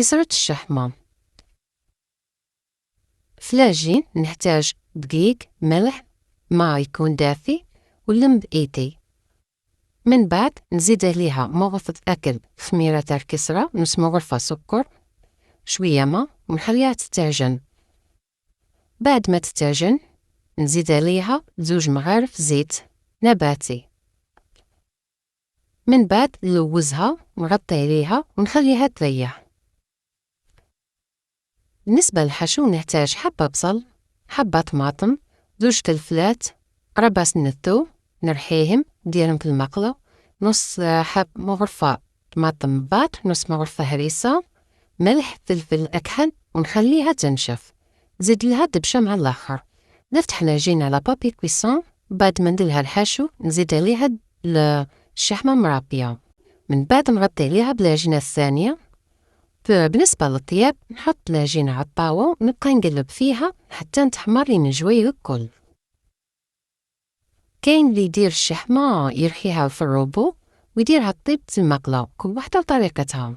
كسرة الشحمة. في العجين نحتاج دقيق، ملح، ماء يكون دافي، واللمب إيتي. من بعد نزيد عليها مغرفة أكل خميرة تاع الكسرة، نص مغرفة سكر، شوية ماء، ونخليها تتعجن. بعد ما تتعجن نزيد عليها 2 مغارف زيت نباتي. من بعد نلوزها ونغطي عليها ونخليها تريح. بالنسبة للحشو نحتاج حبة بصل، حبة طماطم، 2 فلفلات، 4 سن ثوم، نرحيهم نديرهم في المقلة، نص حب مغرفة طماطم بات، نص مغرفة هريسة، ملح، فلفل أكحل، ونخليها تنشف. نزيد لها دبشة مع الآخر. نفتح العجين على بابي كويسون. بعد ما نديرلها الحشو نزيد عليها الشحمة مرابية. من بعد نغطي عليها بالعجينة الثانية. بالنسبة للطياب نحط العجينة على الطاوة ونبقى نقلب فيها حتى نتحمر لين الجوير الكل. كاين اللي يدير الشحمة يرخيها في الروبو ويديرها طيب في المقلة، كل واحدة وطريقتها.